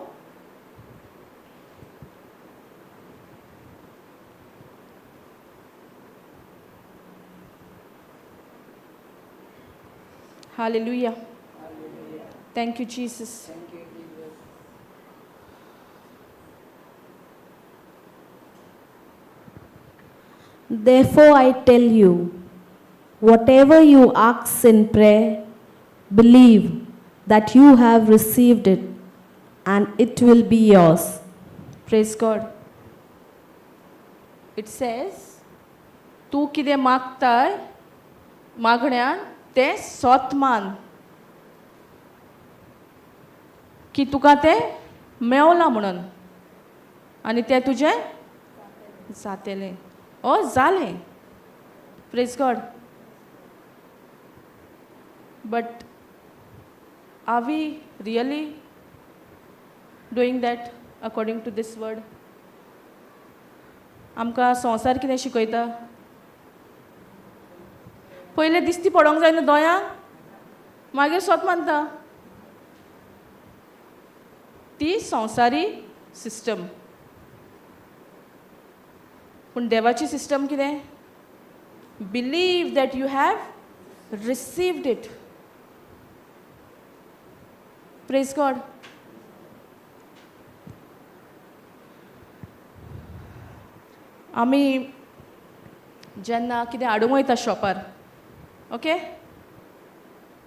Hallelujah. Hallelujah. Thank you, Jesus. Thank you, Jesus. Therefore I tell you, whatever you ask in prayer, believe that you have received it, and it will be yours. Praise God. It says, तू कितें मागताय मागण्यान तें सोतमान की तुका तें मेवलां म्हणून आनी तें तुजें जातलें ओ जालें. Praise God. But are we really doing that according to this word? आमकां संवसार कितें शिकयता? पयले दिसती पडोंक जाय न्हू दोळ्यांक, मागीर स्वत मानता. ती संवसारी सिस्टम. पूण देवाची सिस्टम कितें? Believe that you have received it. Praise God. आमी जेन्ना कितें हाडूंक वयता शॉपार, ओके,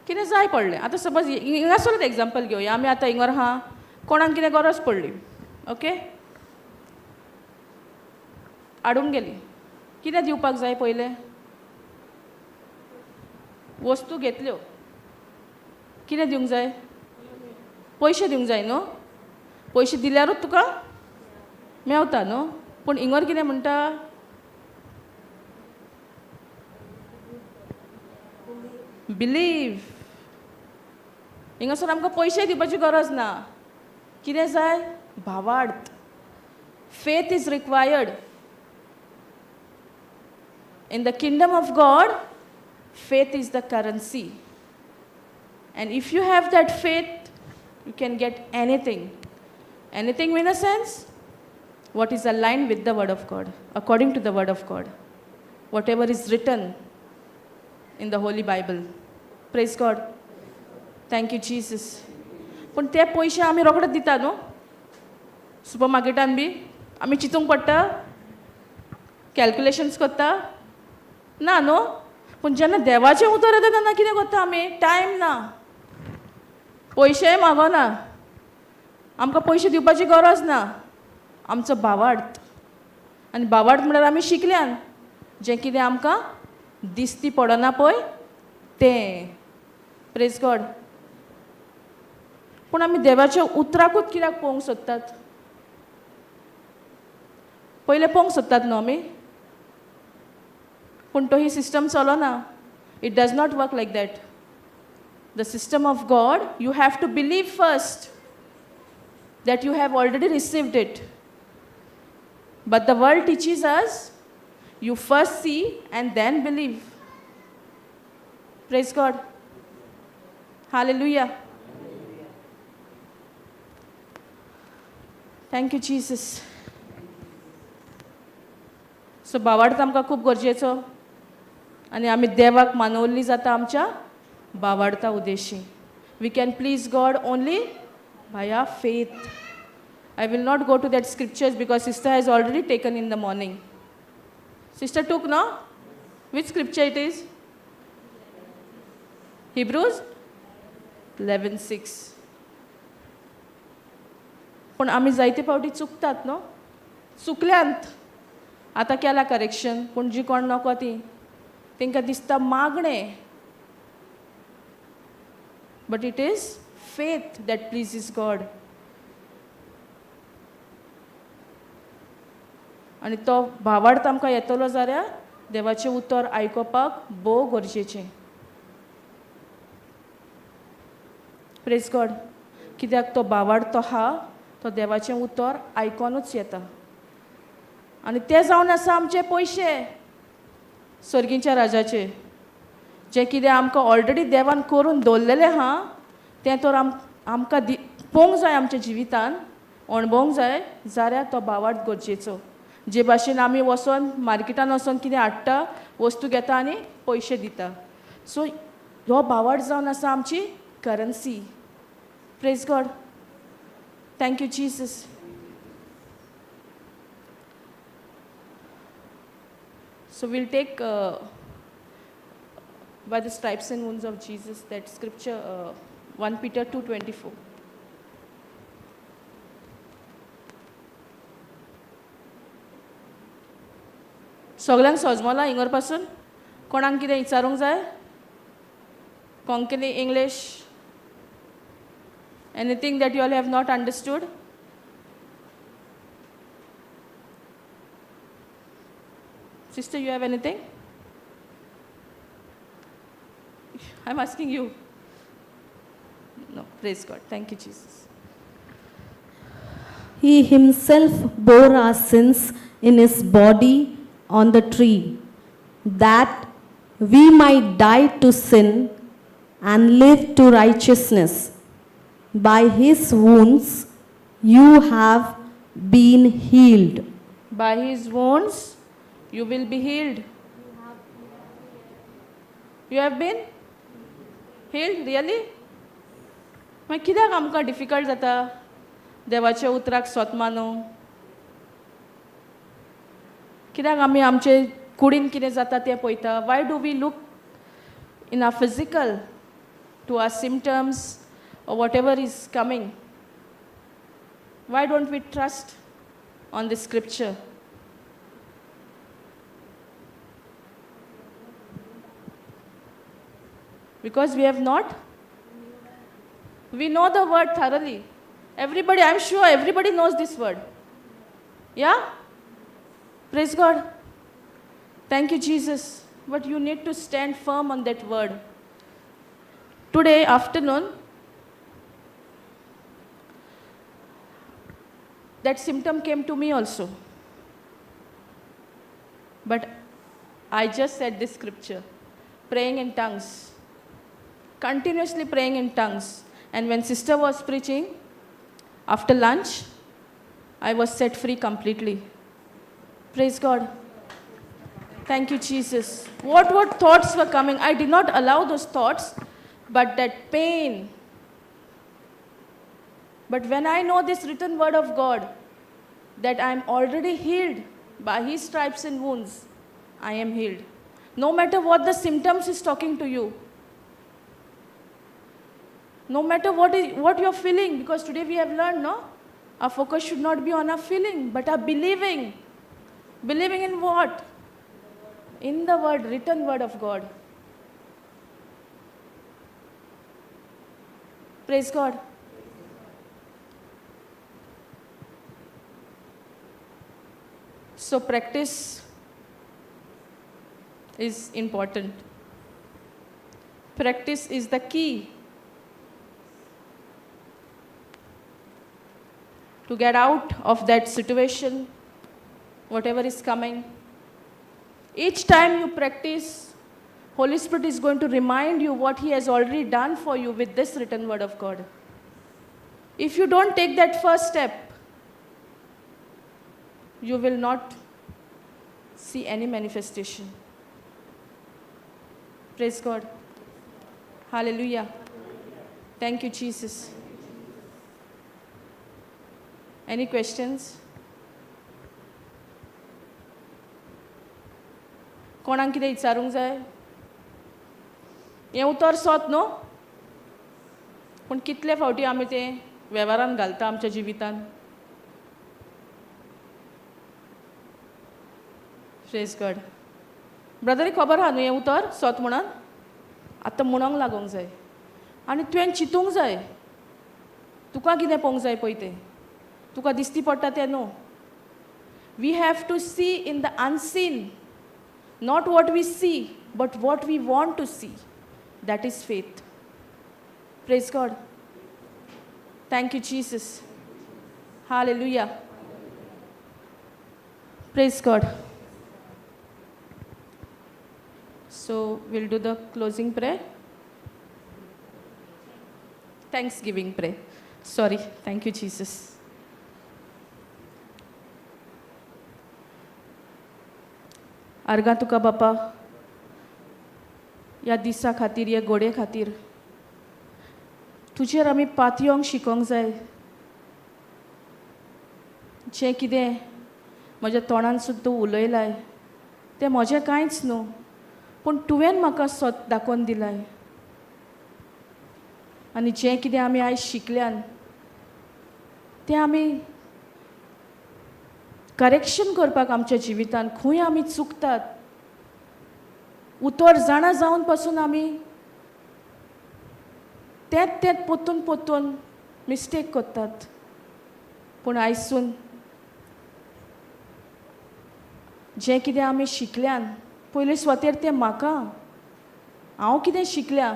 कितें जाय पडलें, आतां सपोज हिंगासरूच एग्जाम्पल घेवया, आमी आतां हिंगर आहा, कोणाक कितें गरज पडली, ओके, हाडूंक गेली, कितें दिवपाक जाय पयलें? वस्तू घेतल्यो, कितें दिवंक जाय? पयशे दिवंक जाय न्हू. पयशे दिल्यारूच तुका मेवता न्हू. पूण हिंगर कितें म्हणटा? बिलीव. हिंगासर आमकां पयशे दिवपाची गरज ना. कितें जाय? भावार्थ. Faith is required. In the kingdom of God, faith is the currency. And if you have that faith, you can get anything. Anything in a sense, what is aligned with the word of God, according to the word of God. Whatever is written in the Holy Bible. Praise God. Thank you, Jesus. पण ते पयशे आमी रोखडेच दिता न्हू. सुपरमार्केटान B आमी चिंतूंक पडटा, कॅल्क्युलेशन्स करता ना न्हू. पूण जेन्ना देवाचें उतर येता तेन्ना कितें करता आमी? टायम ना, पयशेय मागोना, आमकां पयशे दिवपाची गरज ना. आमचो भावार्थ. आनी भावार्थ म्हणल्यार आमी शिकल्यान जें कितें आमकां दिसती पडना पळय तें. Praise God. पूण आमी देवाच्या उतराकूच कित्याक पळोवंक सोदतात? पयलें पळोवंक सोदतात न्हू आमी. पूण तो ही सिस्टम चलोना. It does not work like that. The system of God, you have to believe first that you have already received it. But the world teaches us, you first see and then believe. Praise God. Hallelujah. Thank you, Jesus. So भावार्थ आमकां खूब गरजेचो. आनी आमी देवाक मानवल्ली जाता आमच्या भावार्था उद्देशी. We can please God only by our faith. I will not go to that scriptures because sister has already taken in the morning. Sister took, no? Which scripture it is? Hebrews 11:6. पण आमी जायते फावटी चुकतात न्हू. चुकल्यांत आतां केला correction, पूण जी कोण नको ती तांकां दिसता मागणें. But it is faith that pleases God. आनी तो भावार्थ आमकां येतलो जाल्यार देवाचें उतर आयकोपाक भोव गरजेचें. Praise God. कित्याक तो भावार्थ तो आहा तो देवाचें उतर आयकोनूच येता. आनी ते जावन आसा आमचे पयशे सर्गीच्या राजाचे. जें कितें आमकां ऑलरेडी देवान करून दवरलेलें आहा तें तर आमकां पळोवंक जाय आमच्या जिवितान, अणभवूंक जाय जाल्यार तो भावार्थ गरजेचो. जे भाशेन आमी वचोन मार्केटान वचोन कितें हाडटा, वस्तू घेता आनी पयशे दिता. सो हो भावार्थ जावन आसा आमची currency. Praise God. Thank you Jesus. So we'll take by the stripes and wounds of Jesus, that scripture, 1 Peter 2:24. सगळ्यांक सोजमोला हिंगर पासून? कोणाक कितें विचारूंक जाय? Konkani, English? Anything that you all have not understood? Sister, you have anything? I'm asking you. Praise God. Thank you, Jesus. He himself bore our sins in his body on the tree, that we might die to sin and live to righteousness. By his wounds you have been healed. By his wounds, you will be healed. You have been healed? Really? मागीर कित्याक आमकां difficult जाता देवाच्या उतराक स्वत मानूंक? कित्याक आमी आमचे कुडीन कितें जाता तें पळयता? Why do we look in our physical to our symptoms or whatever is coming? Why don't we trust on the scripture? Because we have not. We know the word thoroughly. Everybody, I'm sure everybody knows this word. Yeah? Praise God. Thank you, Jesus. But you need to stand firm on that word. Today afternoon, that symptom came to me also. But I just said this scripture, praying in tongues, continuously praying in tongues. And when sister was preaching, after lunch, I was set free completely. Praise God. Thank you, Jesus. What thoughts were coming? I did not allow those thoughts, but that pain. But when I know this written word of God, that I am already healed by his stripes and wounds, I am healed. No matter what the symptoms is talking to you, no matter what you're feeling, because today we have learned, no? Our focus should not be on our feeling, but our believing. Believing in what? In the word, written word of God. Praise God. So practice is important. Practice is the key to get out of that situation, whatever is coming. Each time you practice, Holy Spirit is going to remind you what he has already done for you with this written word of God. If you don't take that first step, you will not see any manifestation. Praise God. Hallelujah. Thank you, Jesus. Any questions? कोणाक कितें विचारूंक जाय? हें उतर सोत न्हू, पूण कितले फावटी आमी तें वेव्हारान घालता आमच्या जिवितान? Praise God. ब्रदरी खबर आहा न्हू हें उतर सोत म्हणून? आतां म्हणोंक लागोंक जाय आनी तुवें चिंतूंक जाय. तुका कितें पळोवंक जाय पळय तें, तुका दिसती पडटा तें न्हू. We have to see in the unseen, not what we see, but what we want to see. That is faith. Praise God. Thank you, Jesus. Hallelujah. Praise God. So we'll do the closing prayer. Thanksgiving prayer. Sorry. Thank you, Jesus. अर्गा तुका बापा ह्या दिसा खातीर, ह्या घोडये खातीर तुजेर आमी पातयोंक शिकोंक जाय. जें कितें म्हज्या तोंडान सुद्दां उलयलाय तें म्हजें कांयच न्हू, पूण तुवें म्हाका स्वत दाखोवन दिलाय. आनी जें कितें आमी आयज शिकल्यान तें आमी करेक्शन करपाक आमच्या जिवितान खंय आमी चुकतात, उतर जाणा जावन पासून आमी तेंच पोत्तून मिस्टेक करतात. पूण आयसून जें कितें आमी शिकल्यान, पयलीं स्वतेर तें म्हाका, हांव कितें शिकल्या,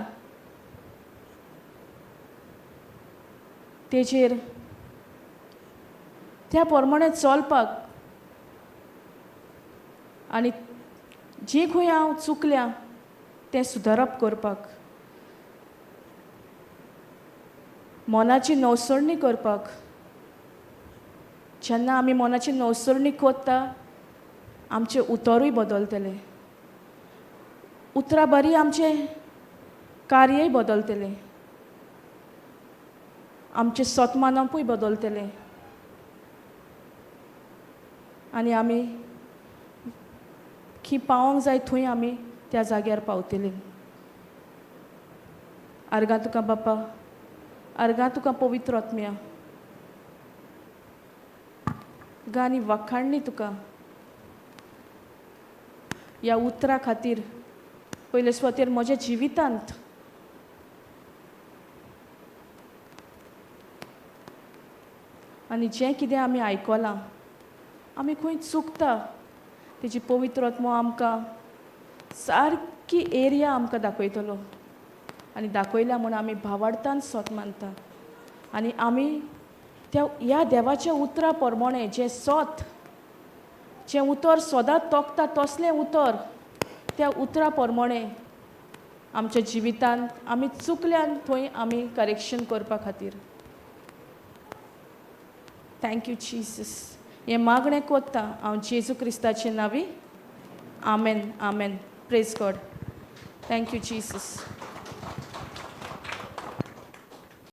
तेजेर त्या प्रमाणे चलपाक आनी जी खंय हांव चुकल्या तें सुदारप करपाक, मनाची नवसळणी करपाक. जेन्ना आमी मनाची नवसळणी कोत्ता आमचें उतरूय बदलतलें, उतरां बरी आमचें कार्यय बदलतलें, आमचें सतमानपूय बदलतलें आनी आमी खी पावोंक जाय थंय आमी त्या जाग्यार पावतलीं. अर्गां तुका बापा, अर्गां तुका पवित्र आत्म्या, गाणी वखाणली तुका ह्या उतरा खातीर पयले सुवातेर म्हज्या जिवितांत आनी जें कितें आमी आयकलां, आमी खंय चुकता तेजी पवित्र आत्मो आमकां सारकी एरिया आमकां दाखयतलो आनी दाखयल्या म्हूण आमी भावार्थान सोत मानता आनी आमी त्या ह्या देवाच्या उतरा प्रमाणे जें सोत, जें उतर सदांच तोंकता तसलें उतर, त्या उतरा प्रमाणे आमच्या जिवितांत आमी चुकल्यान थंय आमी करेक्शन करपा खातीर. Thank you Jesus. हें मागणें कोत्ता हांव जेजू क्रिस्ताचे नांवी. Amen, amen. Praise God. Thank you Jesus.